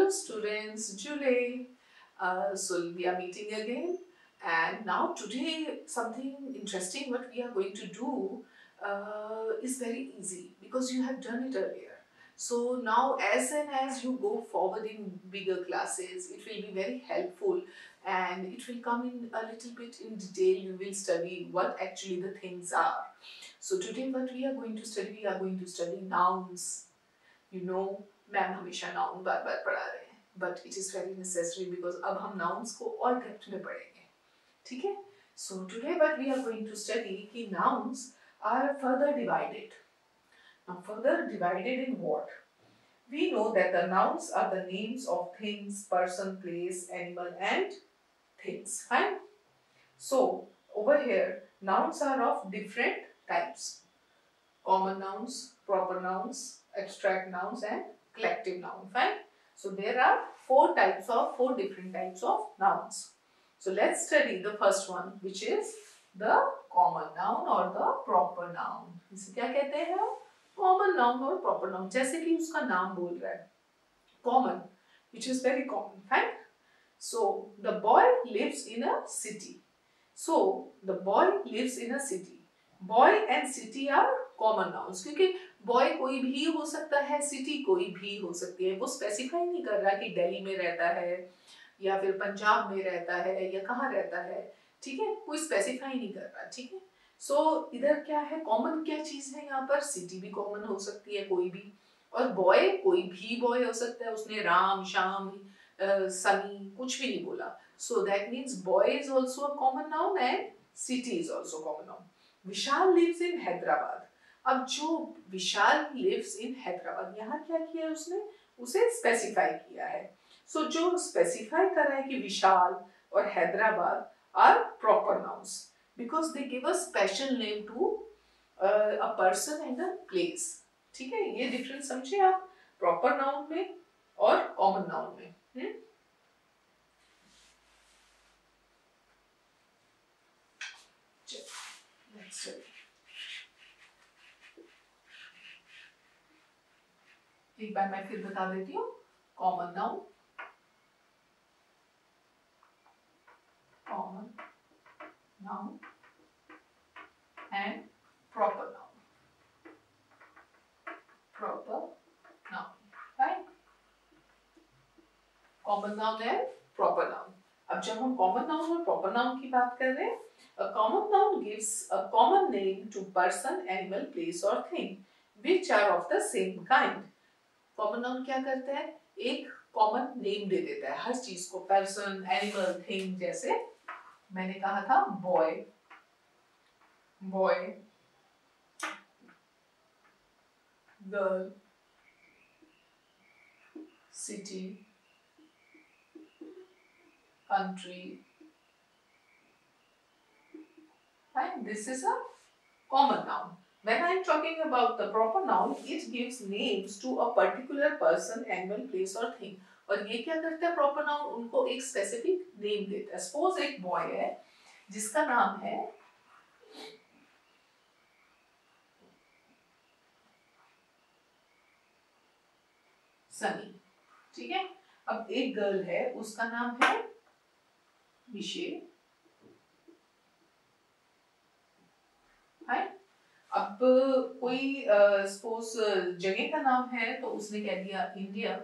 Hello students, Julie. So we are meeting again, and now today something interesting what we are going to do is very easy because you have done it earlier. So now as and as you go forward in bigger classes, it will be very helpful and it will come in a little bit in detail. You will study what actually the things are. So today what we are going to study, we are going to study nouns. You know, ma'am हमेशा noun बार बार पढ़ा रहे हैं, but it is very necessary because अब हम nouns को और depth में पढ़ेंगे, ठीक है? So today what we are going to study कि nouns are further divided. Now further divided in what? We know that the nouns are the names of things, person, place, animal and things. Fine. So over here nouns are of different types. Common nouns, proper nouns, abstract nouns and collective noun. Fine. So there are four different types of nouns. So let's study the first one, which is the common noun or the proper noun. इसे क्या कहते हैं हम? Common noun और proper noun. जैसे कि उसका नाम बोल रहा है, common, which is very common. Fine. So the boy lives in a city. So the boy lives in a city. Boy and city are common nouns, क्योंकि बॉय कोई भी हो सकता है, सिटी कोई भी हो सकती है. वो स्पेसिफाई नहीं कर रहा कि दिल्ली में रहता है या फिर पंजाब में रहता है या कहाँ रहता है, ठीक है? कोई स्पेसिफाई नहीं कर रहा, ठीक है? सो इधर क्या है, कॉमन क्या चीज है यहाँ पर? सिटी भी कॉमन हो सकती है कोई भी, और बॉय कोई भी बॉय हो सकता है. उसने राम, श्याम, सनी कुछ भी नहीं बोला. So that means boy is also a common noun and city is also common noun. Vishal lives in Hyderabad. अब जो विशाल लिव्स इन हैदराबाद, यहाँ क्या किया उसने? उसे स्पेसिफाई किया है. सो जो स्पेसिफाई कर रहा है कि विशाल और Hyderabad are proper nouns because they give a special name to a person and a place. ठीक है, ये डिफरेंस समझे आप प्रॉपर नाउन में और कॉमन नाउन में. एक बार मैं फिर बता देती हूँ. Common noun, common noun and proper noun, proper noun. Right, common noun and proper noun. अब जब हम कॉमन नाउन और प्रॉपर नाउन की बात कर रहे हैं, a common noun gives a common name to person, animal, place or thing which are of the same kind. Common noun क्या करता है? एक कॉमन नेम दे देता है हर चीज को, पर्सन, एनिमल, थिंग. जैसे मैंने कहा था boy, boy, girl, city, country. Right? This is a common noun. When I am talking about the proper noun, it gives names to a particular person, animal, place or thing. और ये क्या करता है proper noun? उनको एक specific name देता है. Suppose एक boy है जिसका नाम है सनी, ठीक है? अब एक गर्ल है, उसका नाम है मिशे. है? अब कोई सपोज जगह का नाम है तो उसने कह दिया इंडिया,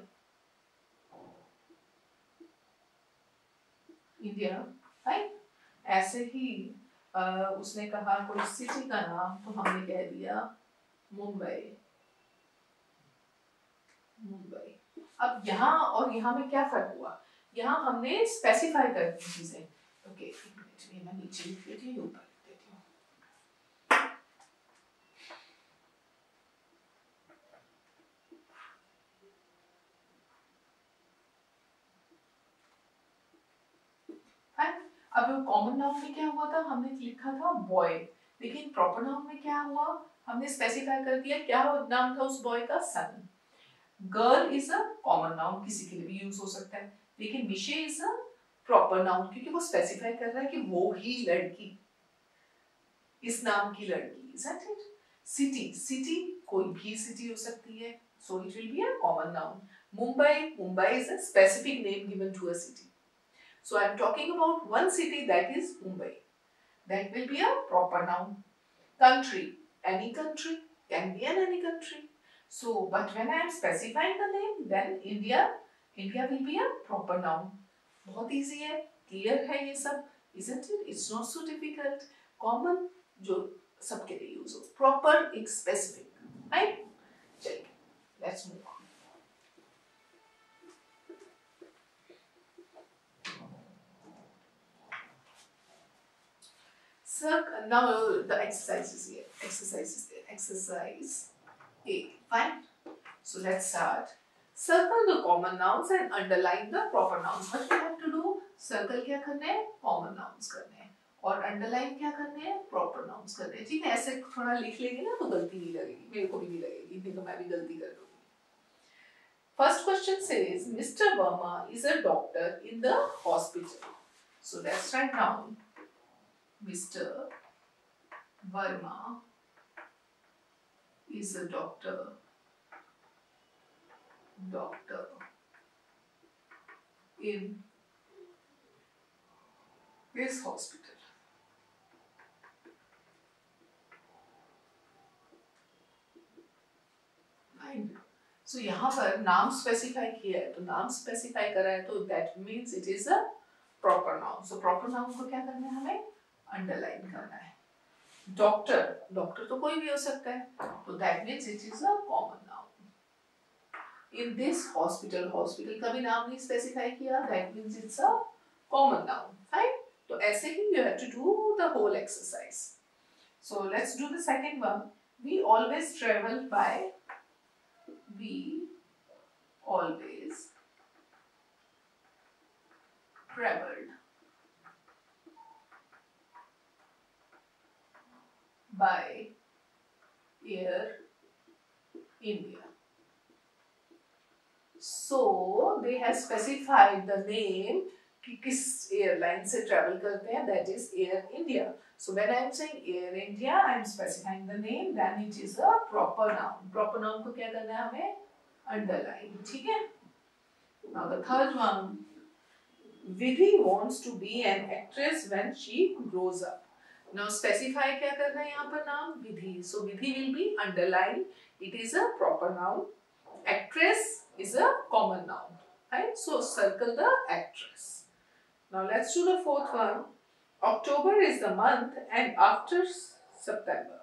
इंडिया. है? ऐसे ही उसने कहा कोई सिटी का नाम तो हमने कह दिया मुंबई, मुंबई. अब यहाँ और यहाँ में क्या फर्क हुआ? यहाँ हमने स्पेसिफाई कर दी चीजें. ओके, एक मिनट में मैं नीचे लिख देती हूँ, ऊपर लिख देती हूँ. अब कॉमन नाउन में क्या हुआ था? हमने लिखा था बॉय, लेकिन प्रॉपर नाउन में क्या हुआ? हमने स्पेसिफाई कर दिया. क्या नाम था उस बॉय का? Son. Girl is a common noun, किसी के लिए भी यूज हो सकता है, लेकिन Michelle is a proper noun क्योंकि वो स्पेसिफाई कर रहा है कि वो ही लड़की, इस नाम की लड़की. Is that it? सिटी कोई भी सिटी हो सकती है, so it will be a common noun. Mumbai is a specific name given to a city. So I am talking about one city, that is Mumbai. That will be a proper noun. Country, any country, can be any country. So, but when I am specifying the name, then India will be a proper noun. बहुत easy है, clear है ये सब, isn't it? It's not so difficult. Common जो सबके लिए use हो, proper एक specific, right? चलिए, let's move on. Circle. Now the exercise is here. Exercise is there. Exercise A. Fine. So let's start. Circle the common nouns and underline the proper nouns. What we have to do? Circle क्या करने हैं? Common nouns करने हैं. और underline क्या करने हैं? Proper nouns करने हैं. ठीक है? ऐसे थोड़ा लिख लेंगे ना तो गलती नहीं लगेगी. मेरे को भी नहीं लगेगी. नहीं तो मैं भी गलती कर दूँगी. First question says, Mr. Verma is a doctor in the hospital. So let's write down. Mr. Verma is a doctor in this hospital. So यहाँ पर नाम स्पेसिफाई किया है, तो नाम स्पेसिफाई करा है, तो that means it is a proper noun. So proper noun को क्या करना है हमें? अंडरलाइन करना है. डॉक्टर तो कोई भी हो सकता है, तो that means it is a common noun. In this hospital का भी नाम नहीं स्पेसिफाई किया, that means it's a common noun. Fine? तो ऐसे ही you have to do the whole exercise. So let's do the second one. We always travel by Air India. So they have specified the name कि किस airline से travel करते हैं, that is Air India. So when I am saying Air India, I am specifying the name, then it is a proper noun. Proper noun को क्या करना है हमें? Underline. ठीक है? Now the third one. Vidhi wants to be an actress when she grows up. Now specify क्या करना है यहाँ पर नाम? Vidhi. So Vidhi will be underlined. It is a proper noun. Actress is a common noun. Right? So circle the actress. Now let's do the fourth one. October is the month and after September.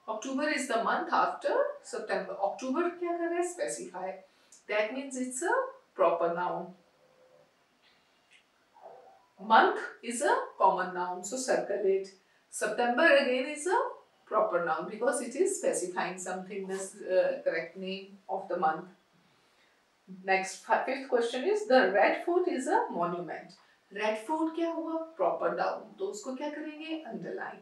October is the month after September. October क्या कर रहा है? Specify. That means it's a proper noun. Month is a common noun, so circle it. September again is a proper noun because it is specifying something, this correct name of the month. Next, fifth question is, the Red Fort is a monument. Red Fort क्या हुआ? Proper noun, तो उसको क्या करेंगे? Underline.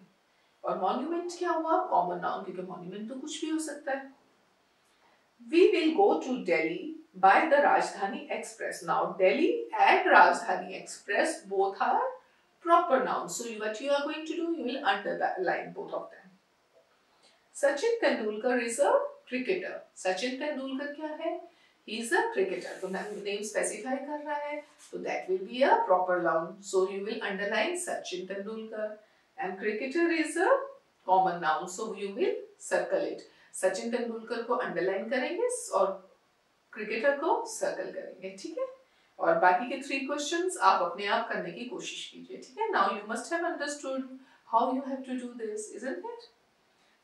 और monument क्या हुआ? Common noun, क्योंकि monument तो कुछ भी हो सकता है. We will go to Delhi by the Rajdhani Express. Now Delhi and Rajdhani Express both are proper nouns. So what you are going to do? You will underline both of them. Sachin Tendulkar is a cricketer. Sachin Tendulkar क्या है? He is a cricketer. तो name specify कर रहा है, so that will be a proper noun. So you will underline Sachin Tendulkar. And cricketer is a common noun, so you will circle it. Sachin Tendulkar को underline करेंगे और cricketer को circle करेंगे. ठीक है? और बाकी के 3 क्वेश्चंस आप अपने आप करने की कोशिश कीजिए. ठीक है? Now you must have understood how you have to do this, isn't it?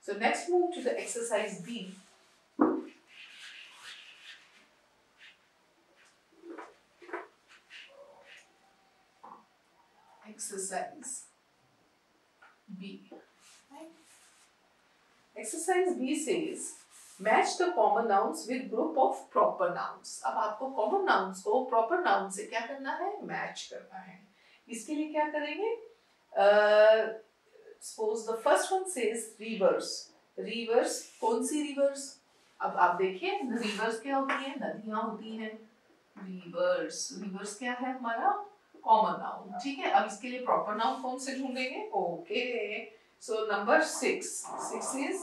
So next move to the exercise B. Exercise B. Exercise B says match the common nouns with group of proper nouns. अब आपको common nouns को proper nouns से क्या करना है? Match करना है. इसके लिए क्या करेंगे? Suppose the first one says rivers. Rivers, कौन सी rivers? अब आप देखिए rivers क्या होती है? नदियाँ होती हैं. Rivers क्या है हमारा? Common noun. ठीक है? अब इसके लिए proper noun कौन से ढूंढेंगे? Okay. So number 6. 6 is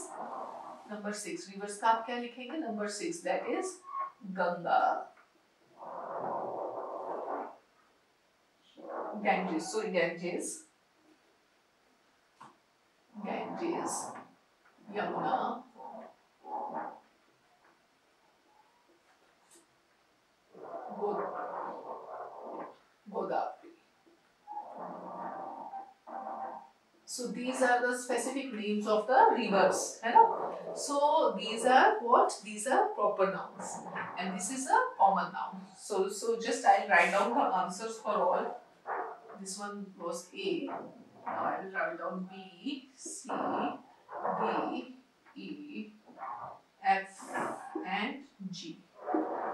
number 6 reverse का आप क्या लिखेंगे? Number 6 that is Ganga, Ganges. So Ganges, Yamuna, Godavari. So these are the specific names of the rivers, है ना? So these are what? These are proper nouns, and this is a common noun. So just I'll write down the answers for all. This one was A. Now I will write down B, C, D, E, F, and G.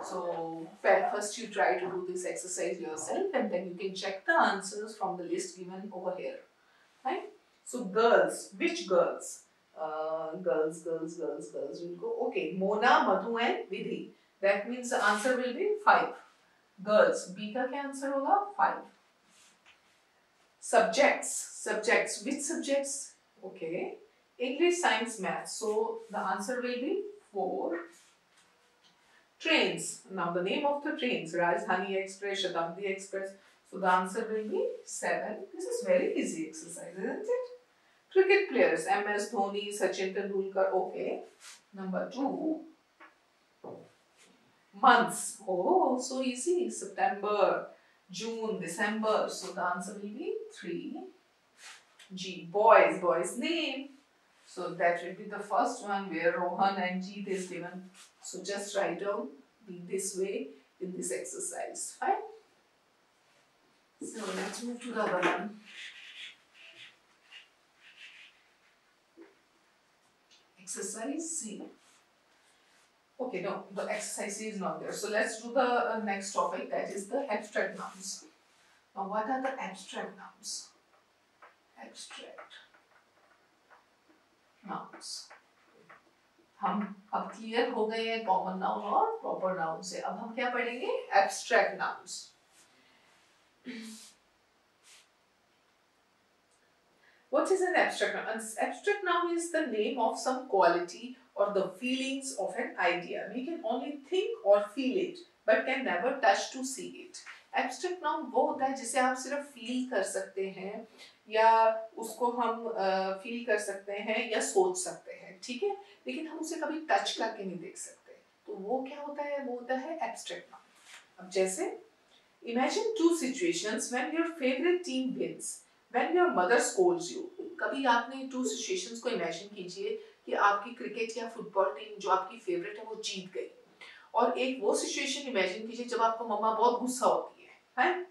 So first you try to do this exercise yourself, and then you can check the answers from the list given over here. Right? So girls, which girls? Girls. We'll go. Okay, Mona, Madhu, and Vidhi. That means the answer will be 5. Girls. B का क्या answer होगा? 5. Subjects. Which subjects? Okay. English, science, math. So the answer will be 4. Trains. Now the name of the trains: Rajdhani Express, Shatabdi Express. So the answer will be 7. This is very easy exercise, isn't it? Cricket players: MS Dhoni, Sachin Tendulkar. Okay. Number 2. Months. Oh, so easy. September, June, December. So the answer will be 3. G. Boys name. So that will be the first one where Rohan and Jeet is given. So just write down this way in this exercise. Fine. So let's move to the other one. Exercise C. Okay, no, the exercise C is not there. So let's do the next topic, that is the abstract nouns. Now what are the abstract nouns? Abstract nouns. हम अब clear हो गए हैं common noun और proper noun से. अब हम क्या पढ़ेंगे? Abstract nouns. What is an abstract noun? An abstract noun is the name of some quality or the feelings of an idea. We can only think or feel it, but can never touch to see it. Abstract noun वो होता है जिसे आप सिर्फ feel कर सकते हैं या उसको हम फील कर सकते हैं या सोच सकते हैं, ठीक है, लेकिन हम उसे कभी टच करके नहीं देख सकते. तो वो क्या होता है? वो होता है एब्स्ट्रैक्ट नाउन. अब जैसे imagine 2 situations when your favorite team wins, when your mother scolds you. कभी आपने 2 situations को imagine कीजिए कि आपकी क्रिकेट या फुटबॉल टीम जो आपकी फेवरेट है वो जीत गई, और एक वो सिचुएशन इमेजिन कीजिए जब आपको मम्मा बहुत गुस्सा होती है.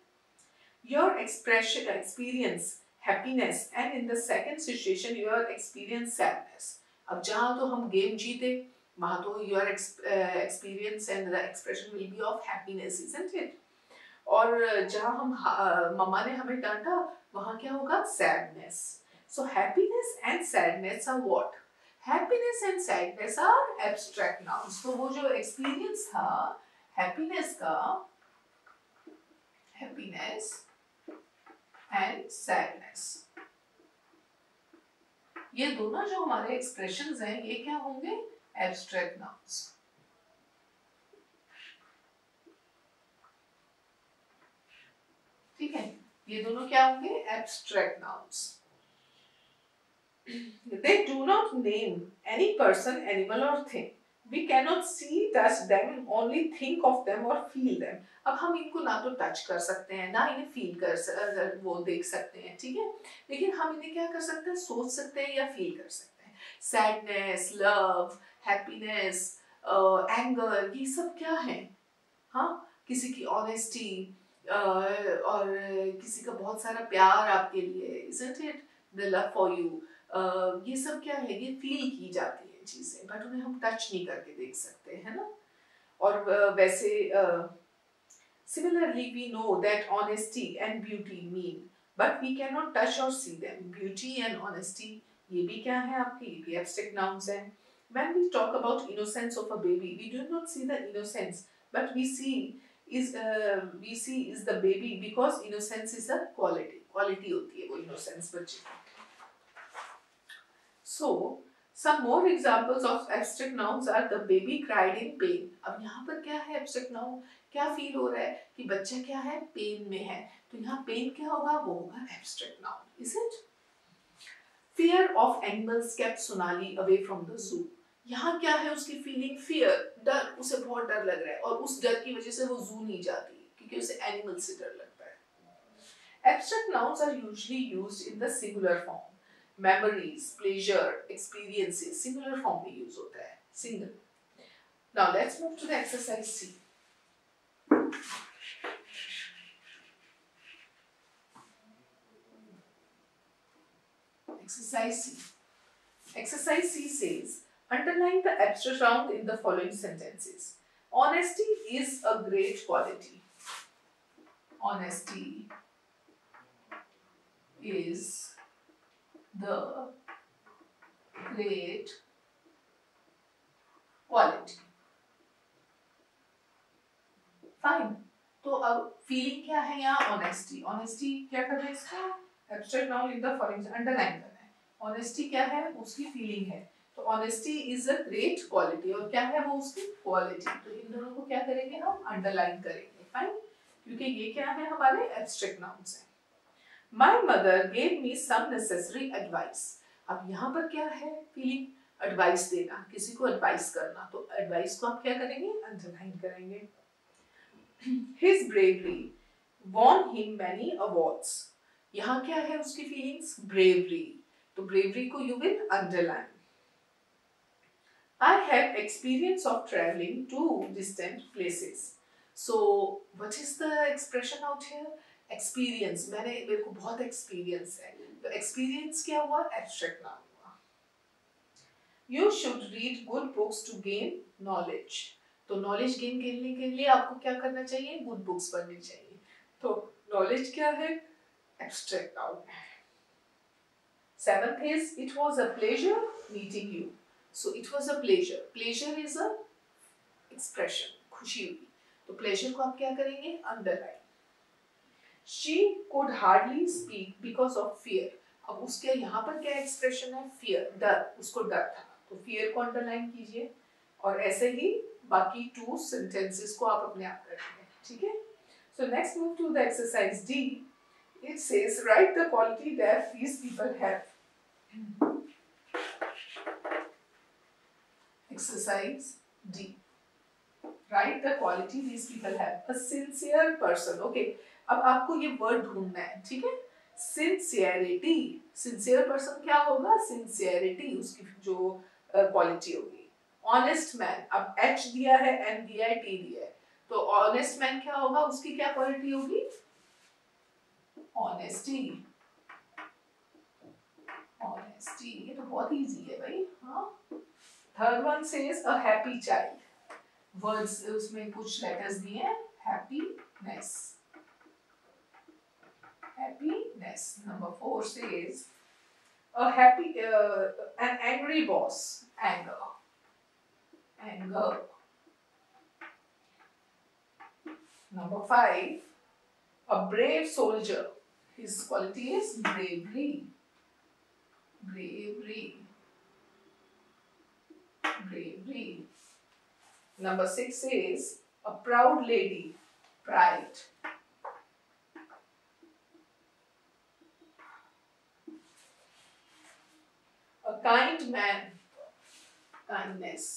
Your experience happiness, and in the second situation your experience sadness. अब जहाँ तो हम गेम जीते वहाँ तो your experience and the expression will be of happiness, isn't it? और जहाँ हम मम्मा ने हमें डांटा वहाँ क्या होगा? sadness. So happiness and sadness are what? Happiness and sadness are abstract nouns. तो वो जो experience था happiness का, happiness and sadness, ये दोनों जो हमारे expressions हैं ये क्या होंगे? Abstract nouns. ठीक है, ये दोनों क्या होंगे? Abstract nouns. They do not name any person, animal or thing. We cannot see, touch them, only think of them or feel them. अब हम इनको ना तो टच कर सकते हैं ना इन्हें फील कर वो देख सकते हैं, ठीक है, लेकिन हम इन्हें क्या कर सकते हैं? सोच सकते हैं या फील कर सकते हैं. सैडनेस, लव, हैप्पीनेस, एंगर, ये सब क्या है? हाँ, किसी की ऑनेस्टी और किसी का बहुत सारा प्यार आपके लिए, isn't it? The love for you. ये सब क्या है? ये फील की जाती है चीजें, बट उन्हें हम टच नहीं करके देख सकते, है ना. और वैसे similarly we know that honesty and beauty mean, but we can not touch or see them. Beauty and honesty ये भी क्या है आपके? ये भी एब्स्ट्रैक्ट नाउन्स हैं. When we talk about innocence of a baby, we do not see the innocence, but we see is the baby, because innocence is a quality होती है वो innocence बच्चे. So Some more examples of abstract nouns are the baby cried in pain. अब यहाँ पर क्या है abstract noun? क्या फील हो रहा है कि बच्चा क्या है पेन में है, तो यहाँ पेन क्या होगा, वो होगा abstract noun. Is it? Fear of animals kept Sonali away from the zoo. यहाँ क्या है उसकी फीलिंग, फियर, डर, उसे बहुत डर लग रहा है और उस डर की वजह से वो जू नहीं जाती क्योंकि उसे एनिमल से डर लगता है. Abstract nouns are usually used in the singular form. Memories, pleasure, experiences, singular form में use होता है, single. Now let's move to the exercise C. Exercise C. Exercise C says, underline the abstract noun in the following sentences. Honesty is a great quality. Honesty is the great quality. Fine. तो अब feeling क्या है यहाँ, honesty. Honesty क्या कर रहे हैं इसका, abstract noun in the following, underline करना है. ऑनेस्टी क्या है, उसकी फीलिंग है. तो honesty is a great quality, और क्या है वो उसकी क्वालिटी. तो इन दोनों को क्या करेंगे हम, अंडरलाइन करेंगे. फाइन, क्योंकि ये क्या है हमारे एब्स्ट्रैक्ट नाउन्स हैं. My mother gave me some necessary advice. अब यहाँ पर क्या है फीलिंग, एडवाइस देना, किसी को एडवाइस करना. तो एडवाइस को आप क्या करेंगे, अंडरलाइन करेंगे. His bravery won him many awards. यहाँ क्या है उसकी फीलिंग्स, ब्रेवरी. तो ब्रेवरी को you will underline. I have experience of traveling to distant places. So what is the expression out here? Experience. मेरे को बहुत एक्सपीरियंस है. तो एक्सपीरियंस क्या हुआ, एब्स्ट्रैक्ट नाउन हुआ. You should read good books to gain knowledge. तो knowledge gain करने के लिए आपको क्या करना चाहिए, गुड बुक्स पढ़नी चाहिए. तो नॉलेज क्या है, एब्स्ट्रैक्ट नाउन है. 7th is it was a pleasure meeting you. So it was a pleasure. Pleasure is a expression, खुशी हुई. तो pleasure को आप क्या करेंगे, underline. She could hardly speak because of fear. अब उसके यहाँ पर क्या एक्सप्रेशन है, फियर, डर, उसको डर था. तो फियर को अंडरलाइन कीजिए. और ऐसे ही बाकी 2 sentences को आप अपने आप करेंगे. ठीक है. So next move to the exercise D. It says write the quality that these people have. Exercise D. Write the quality these people have. A sincere person. Okay. अब आपको ये वर्ड ढूंढना है. ठीक है. Sincerity. Sincere person क्या होगा, sincerity उसकी जो क्वालिटी होगी. ऑनेस्ट मैन, अब एच दिया है, एन दिया है, टी दिया है. तो ऑनेस्ट मैन क्या होगा, उसकी क्या क्वालिटी होगी, ऑनेस्टी. ऑनेस्टी, ये तो बहुत इजी है भाई. हाँ. Third one says a happy child. Words उसमें कुछ लेटर्स दिए हैं, happiness. Happiness. Number 4 says a happy an angry boss. Anger. Anger. Number 5, a brave soldier. His quality is bravery. Bravery. Bravery. Number 6 is a proud lady. Pride. A kind man. Kindness.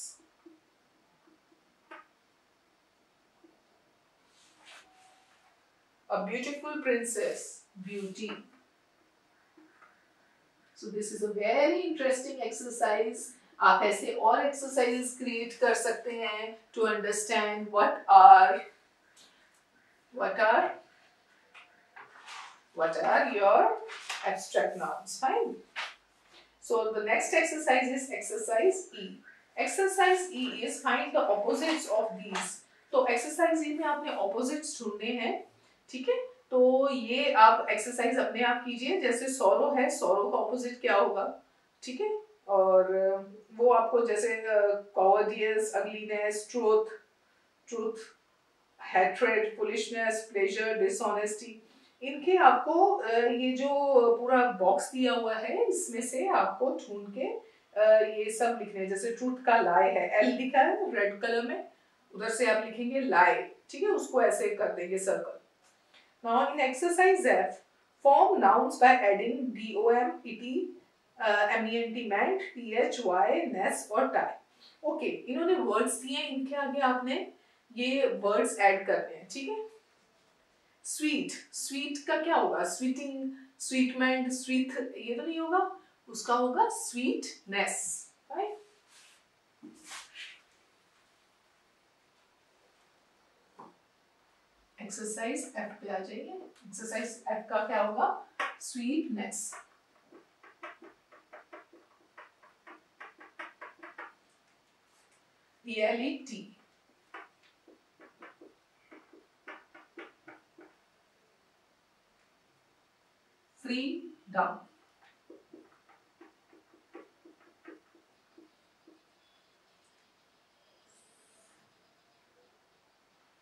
A beautiful princess, beauty. So this is a very interesting exercise. आप ऐसे और exercises create कर सकते हैं to understand what are your abstract nouns. Fine. So the next exercise is exercise E. Exercise E is find the opposites of these. तो exercise E में आपने opposites ढूंढने हैं. ठीक है. तो ये आप एक्सरसाइज अपने आप कीजिए. जैसे सॉरो है, सॉरो का ऑपोजिट क्या होगा. ठीक है. और वो आपको जैसे cowardice, ugliness, truth, hatred, foolishness, pleasure, dishonesty, इनके आपको ये जो पूरा बॉक्स दिया हुआ है इसमें से आपको ढूंढ के ये सब लिखने हैं। जैसे ट्रूथ का लाई है, एल लिखा है रेड कलर में, उधर से आप लिखेंगे लाई, ठीक है, उसको ऐसे कर देंगे circle. Now in exercise F, form nouns by adding DOM, ET, MENT, meant, THY, नेस और टाई। ओके, इन्होंने वर्ड्स दिए, इनके आगे आपने ये वर्ड्स ऐड करने हैं, ठीक है। स्वीट, स्वीट का क्या होगा? स्वीटिंग, स्वीटमेंट, स्वीट, ये तो नहीं होगा, उसका होगा स्वीटनेस, राइट। एक्सरसाइज एफ पे आ जाइए। एक्सरसाइज एफ का क्या होगा? Sweetness. ELET, freedom,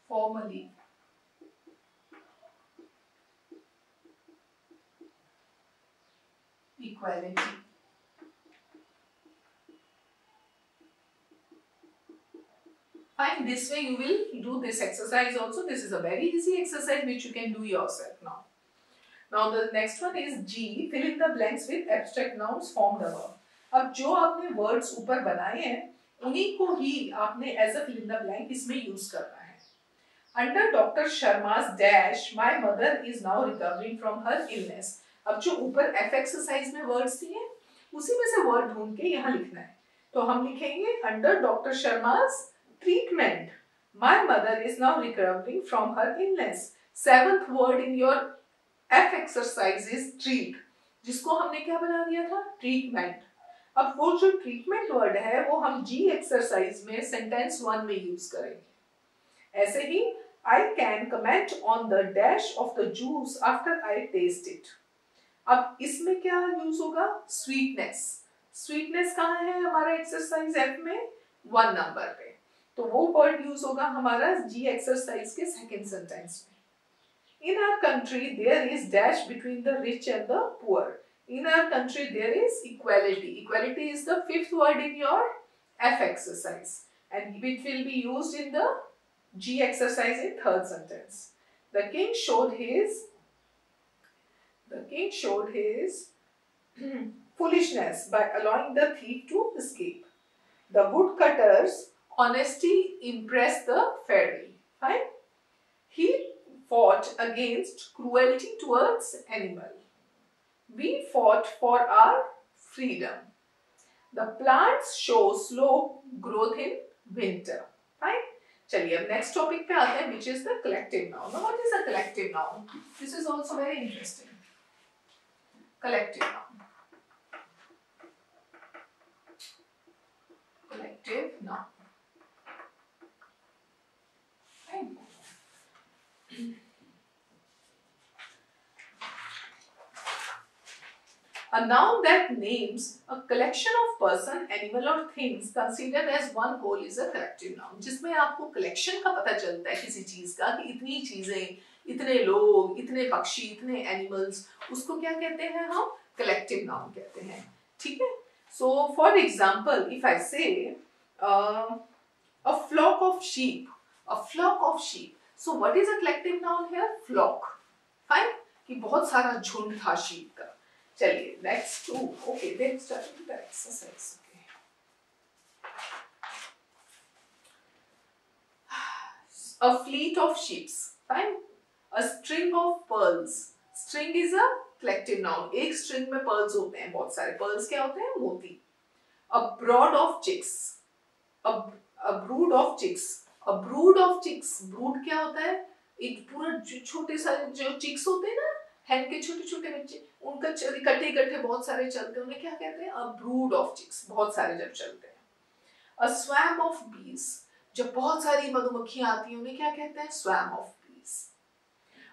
formally, equality, fine. This way you will do this exercise also. This is a very easy exercise which you can do yourself now. Now the next one is G, fill in the blanks with abstract nouns formed above. अब जो आपने words ऊपर बनाए हैं उन्हीं को ही आपने as a fill in the blank इसमें use करना है। Under Dr. Sharma's dash, my mother is now recovering from her illness. अब जो ऊपर F exercise में words दिए उसी में से word ढूंढ के यहाँ लिखना है। तो हम लिखेंगे under Dr. Sharma's treatment, my mother is now recovering from her illness. Seventh word in your F exercise is treat, जिसको हमने क्या बना दिया था? ट्रीटमेंट। अब वो जो ट्रीटमेंट वर्ड है वो हम G एक्सरसाइज में सेंटेंस 1 में यूज करेंगे। ऐसे ही I can comment on the dash of the juice after I taste it. अब इसमें क्या यूज होगा? स्वीटनेस। स्वीटनेस कहाँ है हमारा एक्सरसाइज F में? 1 नंबर पे, तो वो वर्ड यूज होगा हमारा G एक्सरसाइज के सेकेंड सेंटेंस में। In our country, there is dash between the rich and the poor. In our country, there is equality. Equality is the 5th word in your F exercise, and it will be used in the G exercise in 3rd sentence. The king showed his foolishness by allowing the thief to escape. The woodcutter's honesty impressed the fairy. Fine. He fought against cruelty towards animal. We fought for our freedom. The plants show slow growth in winter. Fine. चलिए अब next topic पे आते हैं, which is the collective noun. Now what is a collective noun? This is also very interesting. Collective noun. Collective noun. Fine. A noun that names a collection of person, animal or things considered as one whole is a collective noun. जिसमें आपको collection का पता चलता है किसी चीज का कि इतनी चीजें, इतने लोग, इतने पक्षी, इतने animals, उसको क्या कहते हैं हम? collective noun कहते हैं, ठीक है। So for example, if I say a flock of sheep, a flock of sheep. So what is a collective noun here? Flock. Fine. कि बहुत सारा झुंड था sheep का। चलिए next two. Okay, let's start with the exercise. Okay. A fleet of ships. Fine. A string of pearls. String is a collective noun. एक string में pearls होते हैं बहुत सारे। Pearls क्या होते हैं? मोती। A brood of chicks. A brood of chicks. A brood of chicks. Brood क्या होता है? एक पूरा छोटे सारे जो chicks होते हैं ना, hen के छोटे छोटे बच्चे, उनका इकट्ठे इकट्ठे बहुत सारे चलते हैं, उन्हें क्या कहते हैं? A brood of chicks. बहुत सारे जब चलते हैं। A swarm of bees. जब बहुत सारी मधुमक्खियां आती हैं उन्हें क्या कहते हैं? Swarm of bees.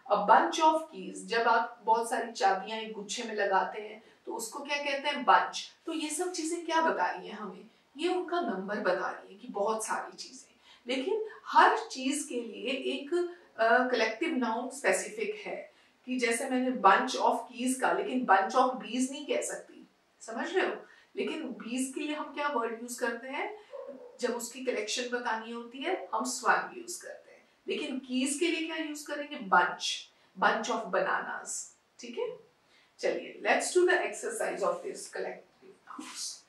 A bunch of keys. जब आप बहुत सारी चाबियां एक गुच्छे में लगाते हैं तो उसको क्या कहते हैं? Bunch. तो ये सब चीजें क्या बता रही हैं हमें? ये उनका नंबर बता रही है कि बहुत सारी चीजें, लेकिन हर चीज के लिए एक कलेक्टिव नाउन स्पेसिफिक है। कि जैसे मैंने बंच ऑफ कीज का, लेकिन बंच ऑफ बीज नहीं कह सकती, समझ रहे हो? लेकिन बीज के लिए हम क्या वर्ड यूज करते हैं? जब उसकी कलेक्शन बतानी होती है हम स्वान यूज करते हैं, लेकिन कीज के लिए क्या यूज करेंगे? Bunch, bunch of bananas. ठीक है, चलिए let's do the exercise of this collective nouns.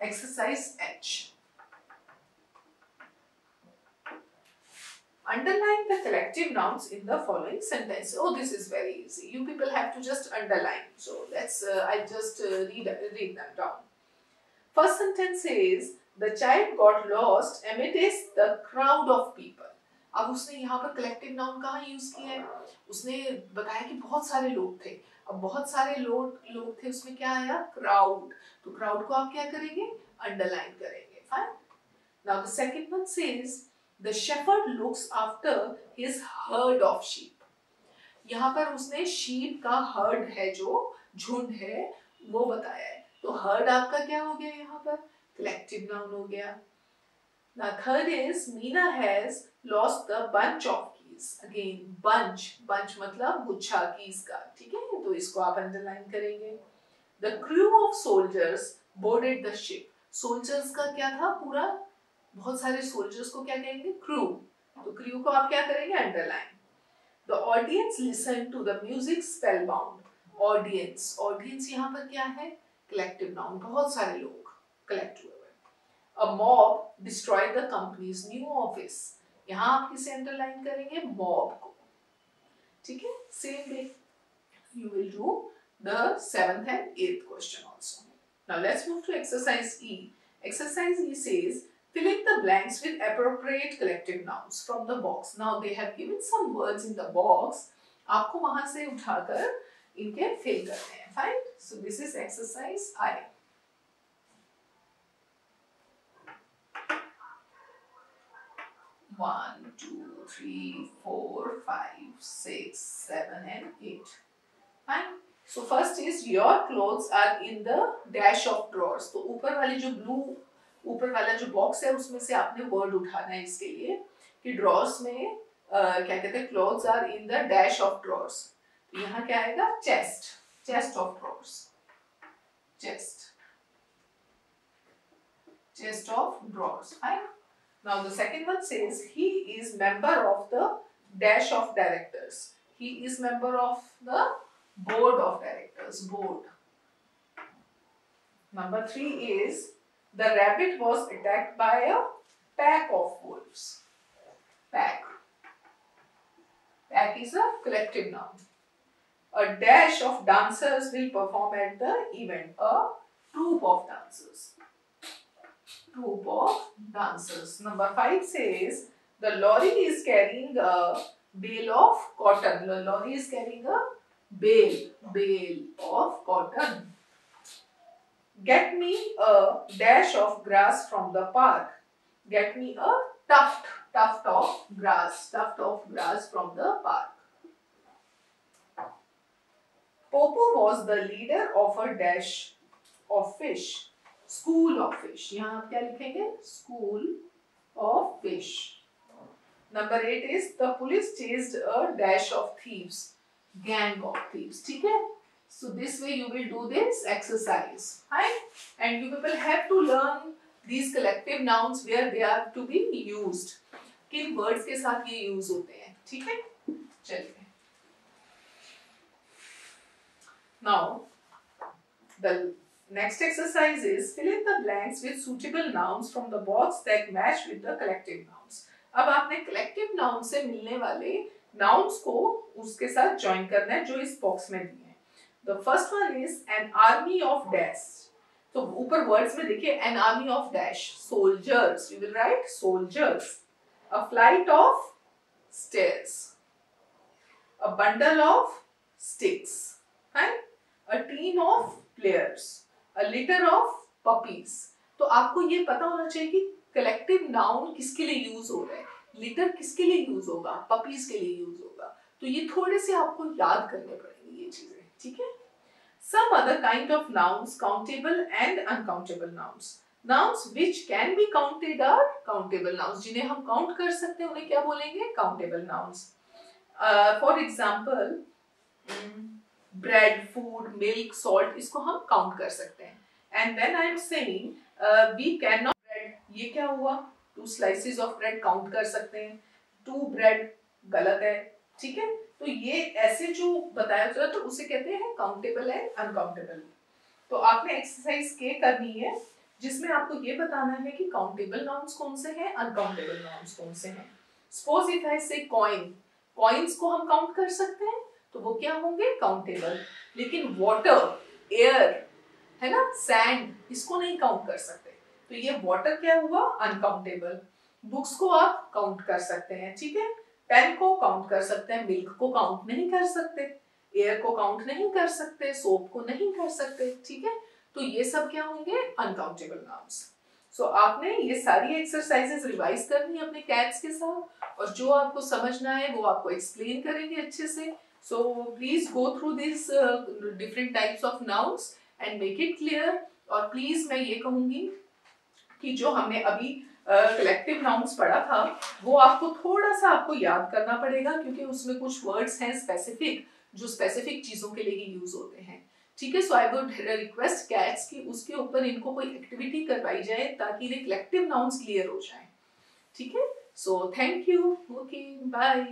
Exercise H. Underline the collective nouns in the following sentence. Oh, this is very easy. You people have to just underline. So let's. I'll just read them down. First sentence says the child got lost amidst the crowd of people. अब उसने यहाँ पर collective noun कहाँ use किया है? उसने बताया कि बहुत सारे लोग थे. अब बहुत सारे लोग थे, उसमें क्या आया? Crowd. तो crowd को आप क्या करेंगे? Underline करेंगे. Fine. Now the second one says the shepherd looks after his herd of sheep. यहाँ पर उसने sheep का herd है, जो झुंड है, वो बताया है. तो herd आपका क्या हो गया यहाँ पर? Collective noun हो गया. Now third is Meena has lost the bunch of keys. Again bunch मतलब गुच्छा keys का. ठीक है, तो इसको आप underline करेंगे. The crew of soldiers boarded the ship. Soldiers का क्या था? पूरा बहुत सारे सोल्जर्स को क्या कहेंगे? क्रू. तो क्रू को आप क्या करेंगे? Underline. The audience listen to the music spellbound. Audience यहाँ पर क्या है? कलेक्टिव नाउन, बहुत सारे लोग कलेक्ट हुए हैं. A mob destroyed the companies new office. यहाँ आप किसे अंडरलाइन करेंगे? मॉब को. ठीक है, same way you will do the 7th and 8th question also. Now let's move to exercise E. Exercise E says fill in the blanks with appropriate collective nouns from the box. Now they have given some words in the box. आपको वहां से उठाकर इनके fill करने हैं. Fine. So this is exercise I. One, two, three, four, five, six, 7 and 8. Fine. So first is your clothes are in the dash of drawers. तो ऊपर वाली जो ब्लू ऊपर वाला जो बॉक्स है उसमें से आपने वर्ड उठाना है इसके लिए कि ड्रॉर्स में क्या कहते हैं? Clothes are in the dash of drawers. तो यहाँ क्या आएगा? Chest of drawers. Chest of drawers. Fine. Now the second one says he is member of the dash of directors. He is member of the board of directors. Board. Number 3 is the rabbit was attacked by a pack of wolves. Pack is a collective noun. A dash of dancers will perform at the event. A troupe of dancers. Number 5 says the lorry is carrying a bale of cotton. The lorry is carrying a bale of cotton. Get me a dash of grass from the park. Get me a tuft of grass from the park. Popo was the leader of a dash of fish. School of fish. यहाँ आप क्या लिखेंगे? School of fish. Number 8 is the police chased a dash of thieves. Gang of thieves. ठीक है? So this way you will do this exercise. Right? And you people have to learn these collective nouns where they are to be used. किन words के साथ ये use होते हैं. ठीक है? चलिए. Now the next exercise is fill in the blanks with suitable nouns from the box that match with the collective nouns. अब आपने collective noun से मिलने वाले nouns को उसके साथ join करना है जो इस box में दिए हैं. The first one is an army of dash. तो ऊपर words में देखिए an army of dash. Soldiers. You will write soldiers. A flight of stairs. A bundle of sticks. Right? A team of players. A litter of puppies. तो आपको ये पता होना चाहिए कि collective noun किसके लिए use हो रहा है. लिटर किसके लिए यूज होगा? पपीज के लिए यूज होगा. तो ये थोड़े से आपको याद करने पड़ेंगे ये चीजें. ठीक है? Some other kind of nouns, countable and uncountable nouns. Nouns which can be counted are countable nouns. जिन्हें हम count कर सकते हैं उन्हें क्या बोलेंगे? Countable nouns. For example, bread, food, milk, salt, इसको हम काउंट कर सकते हैं. And then I am saying we can not bread, ये क्या हुआ, 2 स्लाइसेस ऑफ ब्रेड काउंट कर सकते हैं, 2 ब्रेड गलत है. ठीक है, तो ये ऐसे जो बताया जाए तो उसे कहते हैं काउंटेबल एंड अनकाउंटेबल. तो आपने एक्सरसाइज के करनी है जिसमें आपको ये बताना है कि काउंटेबल नाउन्स कौन से हैं, अनकाउंटेबल नाउन्स कौन से हैं. सपोज इफ आई से कॉइन, कॉइन्स को हम काउंट कर सकते हैं तो वो क्या होंगे, काउंटेबल. लेकिन वाटर, एयर, है ना, सैंड, इसको नहीं काउंट कर सकते, तो ये वाटर क्या हुआ, अनकाउंटेबल. बुक्स को आप काउंट कर सकते हैं, ठीक है, पेन को काउंट कर सकते हैं, मिल्क को काउंट नहीं कर सकते, एयर को काउंट नहीं कर सकते, सोप को नहीं कर सकते. ठीक है, तो ये सब क्या होंगे, अनकाउंटेबल नाउन्स. सो आपने ये सारी एक्सरसाइजेस रिवाइज करनी है अपने कैट्स के साथ, और जो आपको समझना है वो आपको एक्सप्लेन करेंगे अच्छे से. So please go through this different types of nouns and make it clear. और प्लीज मैं ये कहूंगी कि जो हमने अभी कलेक्टिव नाउन्स पढ़ा था वो आपको थोड़ा सा आपको याद करना पड़ेगा, क्योंकि उसमें कुछ वर्ड्स हैं स्पेसिफिक जो स्पेसिफिक चीजों के लिए ही यूज होते हैं. ठीक है, सो आई वुड रिक्वेस्ट कैट्स कि उसके ऊपर इनको कोई एक्टिविटी करवाई जाए ताकि ये कलेक्टिव नाउन्स क्लियर हो जाए. ठीक है, so thank you, okay, bye.